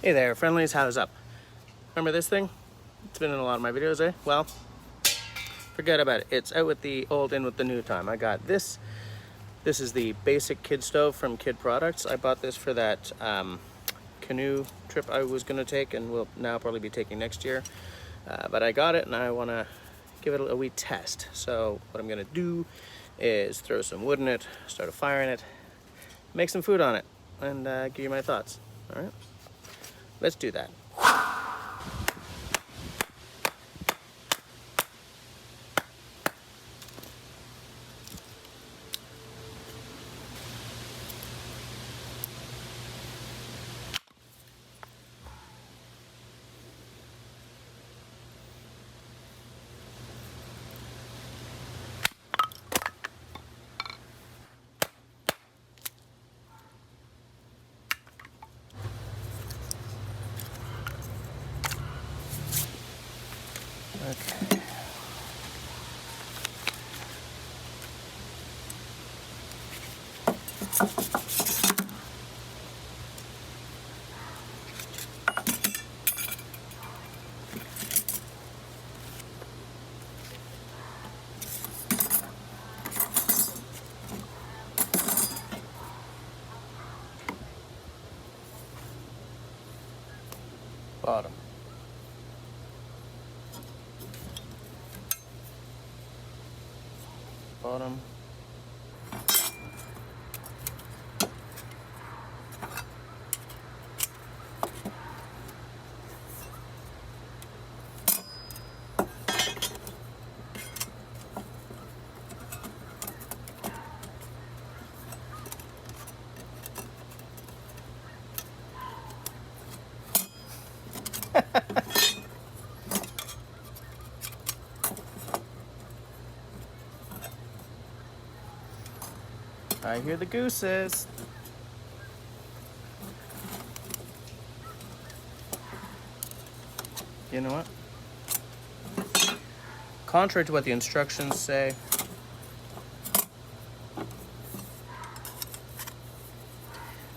Hey there, friendlies, how's up? Remember this thing? It's been in a lot of my videos, eh? Well, forget about it. It's out with the old, in with the new time. I got this. This is the basic kid stove from Kid Products. I bought this for that canoe trip I was gonna take and will now probably be taking next year. But I got it and I wanna give it a wee test. So what I'm gonna do is throw some wood in it, start a fire in it, make some food on it, and give you my thoughts, all right? Let's do that. Okay. Bottom. Bottom. I hear the gooses. You know what? Contrary to what the instructions say,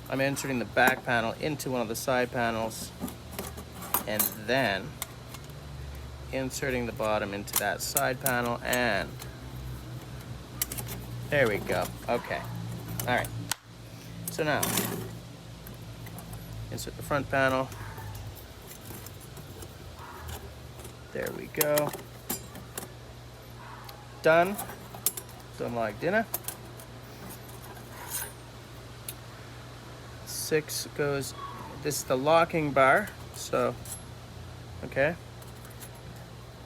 I'm inserting the back panel into one of the side panels and then inserting the bottom into that side panel, and there we go. Okay. All right. So now, insert the front panel. There we go. Done. Done like dinner. 6 goes, this is the locking bar, so, okay.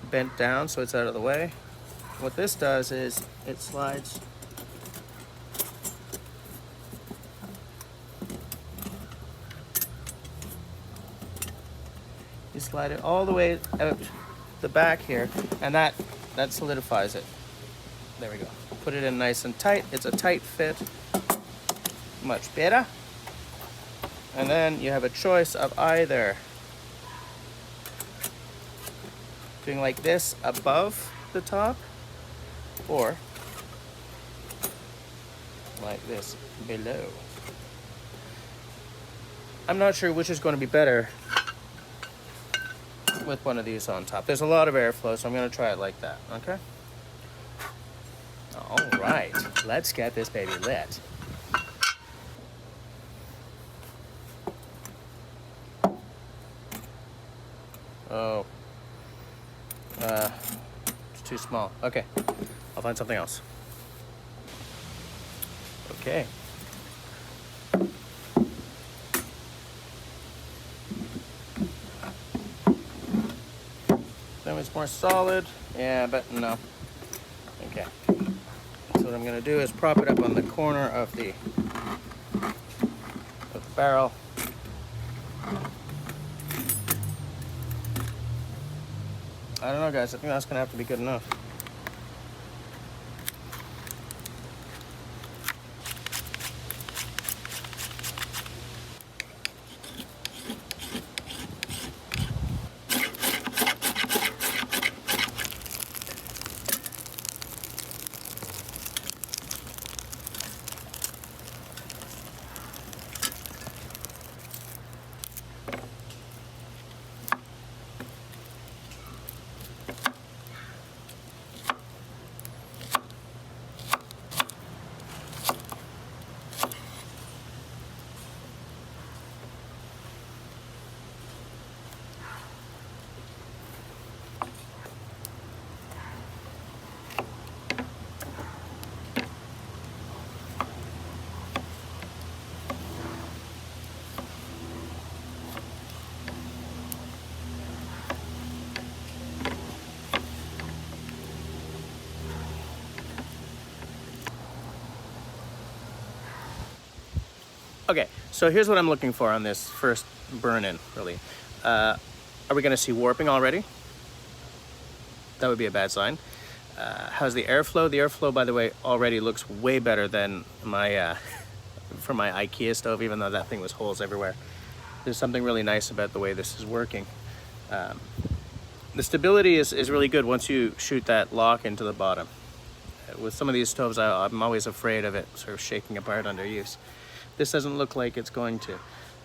Bent down so it's out of the way. What this does is it slides you slide it all the way out the back here, and that solidifies it. There we go. Put it in nice and tight. It's a tight fit. Much better. And then you have a choice of either doing like this above the top or like this below. I'm not sure which is going to be better with one of these on top. There's a lot of airflow, so I'm going to try it like that, okay? All right, let's get this baby lit. Oh, it's too small. Okay, I'll find something else. Okay. Then it's more solid. Yeah, but no. Okay. So what I'm gonna do is prop it up on the corner of the barrel. I don't know, guys. I think that's gonna have to be good enough. Okay, so here's what I'm looking for on this first burn-in, really. Are we gonna see warping already? That would be a bad sign. How's the airflow? The airflow, by the way, already looks way better than my, from my IKEA stove, even though that thing was holes everywhere. There's something really nice about the way this is working. The stability is really good once you shoot that lock into the bottom. With some of these stoves, I'm always afraid of it sort of shaking apart under use. This doesn't look like it's going to.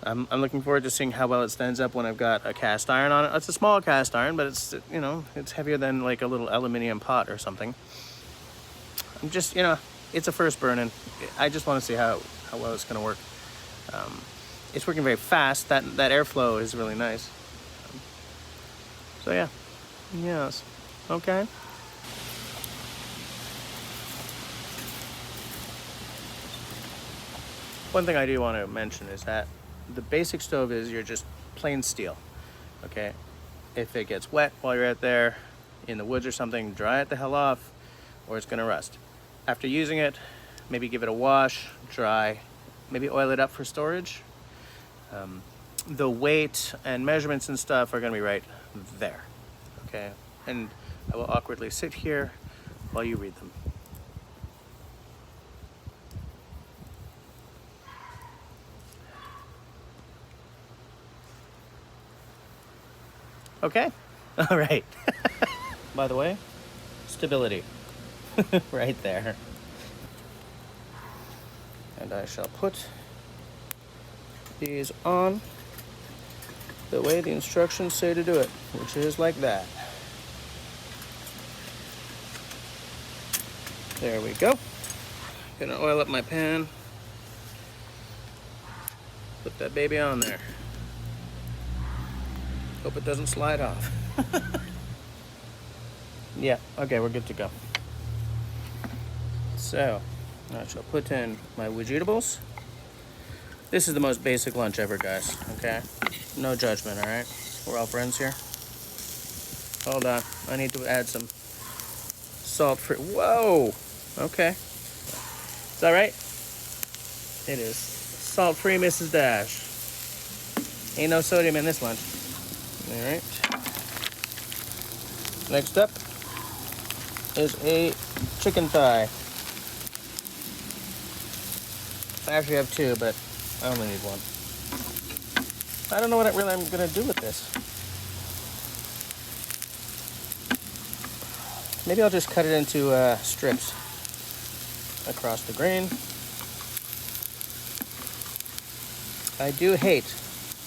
I'm looking forward to seeing how well it stands up when I've got a cast iron on it. It's a small cast iron, but it's, you know, it's heavier than like a little aluminum pot or something. I'm just, you know, it's a first burn-in. I just want to see how well it's going to work. It's working very fast. That airflow is really nice. So yeah, yes, okay. One thing I do want to mention is that the basic stove is you're just plain steel, okay? If it gets wet while you're out there in the woods or something, dry it the hell off or it's gonna rust. After using it, maybe give it a wash, dry, maybe oil it up for storage. The weight and measurements and stuff are gonna be right there, okay? And I will awkwardly sit here while you read them. Okay, all right. By the way, stability, right there. And I shall put these on the way the instructions say to do it, which is like that. There we go. Gonna oil up my pan. Put that baby on there. Hope it doesn't slide off. Yeah, okay, we're good to go. So, I shall put in my vegetables. This is the most basic lunch ever, guys, okay? No judgment, all right? We're all friends here. Hold on, I need to add some salt-free. Whoa, okay. Is that right? It is salt-free, Mrs. Dash. Ain't no sodium in this lunch. All right. Next up is a chicken thigh. I actually have two, but I only need one. I don't know what I'm gonna do with this. Maybe I'll just cut it into strips across the grain. I do hate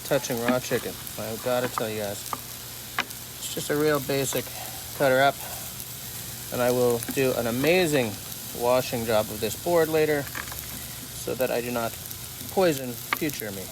touching raw chicken. I've got to tell you guys, it's just a real basic cutter up, and I will do an amazing washing job of this board later so that I do not poison future me.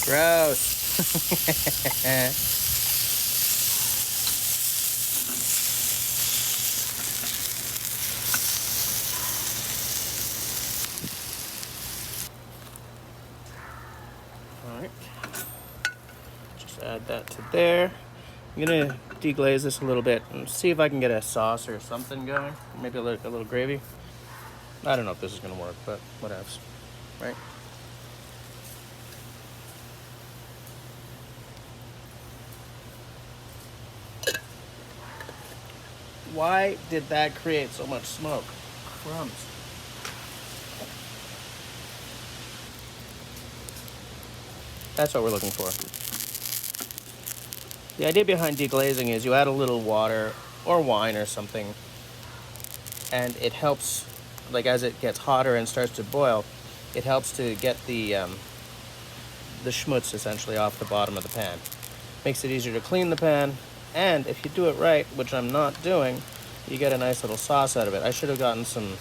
Gross. All right. Just add that to there. I'm gonna deglaze this a little bit and see if I can get a sauce or something going. Maybe a little gravy. I don't know if this is gonna work, but whatevs, right? Why did that create so much smoke? Crumbs. That's what we're looking for. The idea behind deglazing is you add a little water or wine or something, and it helps, like as it gets hotter and starts to boil, it helps to get the schmutz essentially off the bottom of the pan. Makes it easier to clean the pan. And if you do it right, which I'm not doing, you get a nice little sauce out of it. I should have gotten some,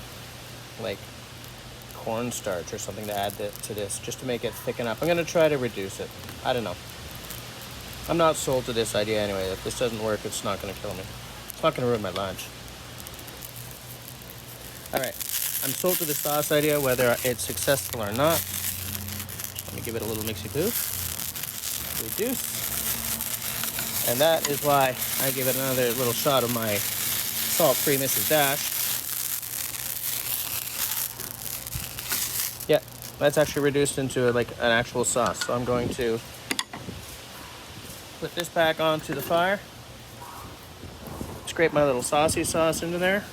like, cornstarch or something to add to this, just to make it thicken up. I'm going to try to reduce it. I don't know. I'm not sold to this idea anyway. If this doesn't work, it's not going to kill me. Fucking ruined my lunch. Alright, I'm sold to the sauce idea, whether it's successful or not. Let me give it a little mixy-poo. Reduce. And that is why I give it another little shot of my salt-free Mrs. Dash. Yeah, that's actually reduced into like an actual sauce. So I'm going to put this back onto the fire. Scrape my little saucy sauce into there.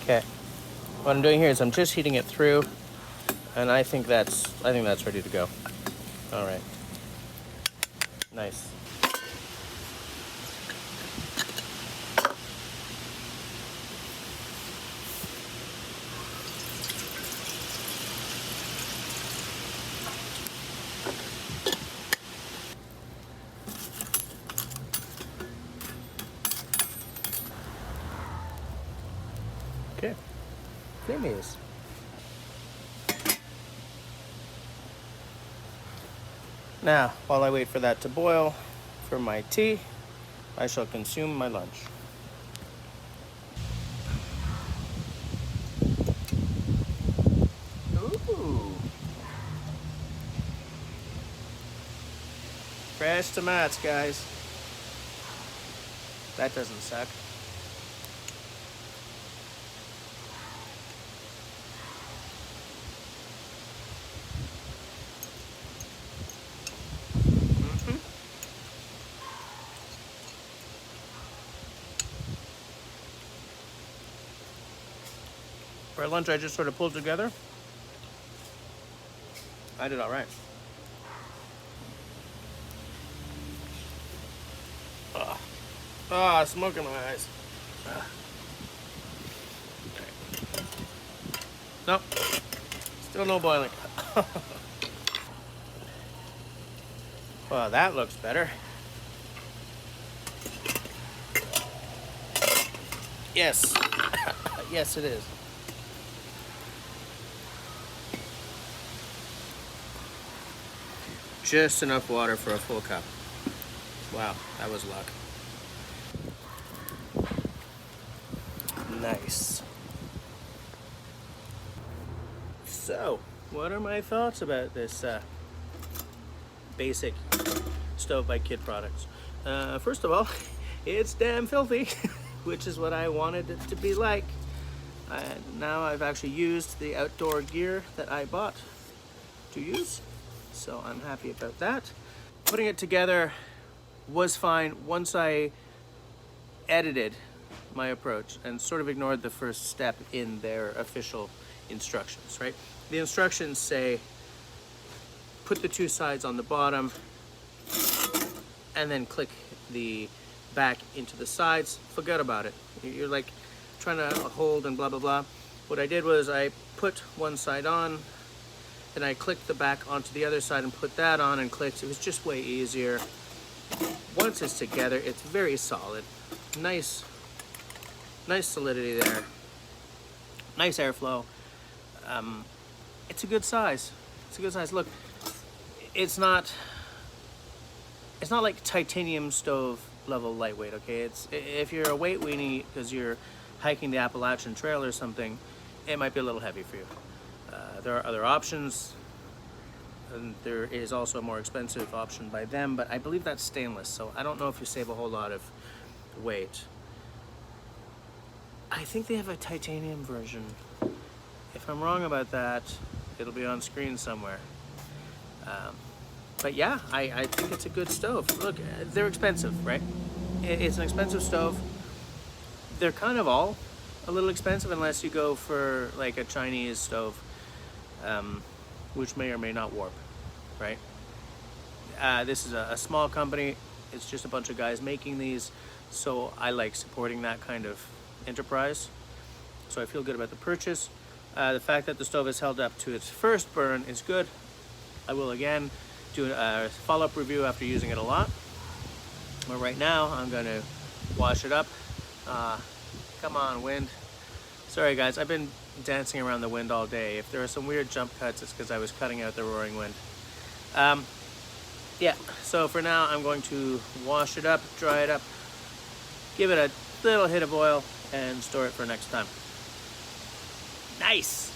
Okay. What I'm doing here is I'm just heating it through, and I think that's ready to go. All right. Nice. Okay. Friendlies. Now, while I wait for that to boil for my tea, I shall consume my lunch. Ooh. Fresh tomatoes, guys. That doesn't suck. For lunch, I just sort of pulled together. I did all right. Smoke in my eyes. Nope. Still no boiling. Well, that looks better. Yes. Yes, it is. Just enough water for a full cup. Wow, that was luck. Nice. So, what are my thoughts about this basic stove by Kid products? First of all, it's damn filthy, which is what I wanted it to be like. Now I've actually used the outdoor gear that I bought to use, so I'm happy about that. Putting it together was fine once I edited my approach and sort of ignored the first step in their official instructions, right? The instructions say put the two sides on the bottom and then click the back into the sides. Forget about it. You're like trying to hold and blah blah blah. What I did was I put one side on, then I clicked the back onto the other side and put that on and clicked. It was just way easier. Once it's together, it's very solid. Nice solidity there. Nice airflow. It's a good size. It's a good size. Look, it's not like titanium stove level lightweight, okay? If you're a weight weenie because you're hiking the Appalachian Trail or something, it might be a little heavy for you. There are other options, and there is also a more expensive option by them, but I believe that's stainless, so I don't know if you save a whole lot of weight. I think they have a titanium version. If I'm wrong about that, it'll be on screen somewhere. But yeah, I think it's a good stove. Look, they're expensive, right? It's an expensive stove. They're kind of all a little expensive unless you go for like a Chinese stove, which may or may not warp, right? This is a small company. It's just a bunch of guys making these, so I like supporting that kind of enterprise. So I feel good about the purchase. The fact that the stove has held up to its first burn is good. I will again do a follow-up review after using it a lot. But right now I'm gonna wash it up. Come on, wind. Sorry guys, I've been dancing around the wind all day. If there are some weird jump cuts, it's because I was cutting out the roaring wind. yeah, so for now I'm going to wash it up, dry it up, give it a little hit of oil, and store it for next time. Nice!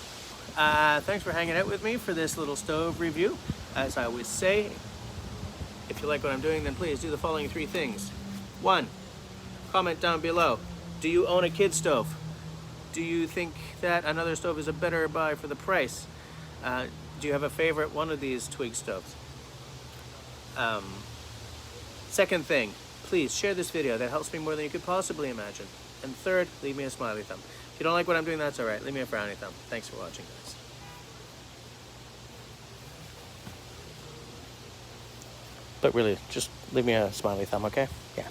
Thanks for hanging out with me for this little stove review. As I always say, if you like what I'm doing, then please do the following 3 things. 1, comment down below. Do you own a kid stove? Do you think that another stove is a better buy for the price? Do you have a favorite one of these twig stoves? Second thing, please share this video. That helps me more than you could possibly imagine. And third, leave me a smiley thumb. If you don't like what I'm doing, that's all right. Leave me a frowny thumb. Thanks for watching, guys. But really, just leave me a smiley thumb, okay? Yeah.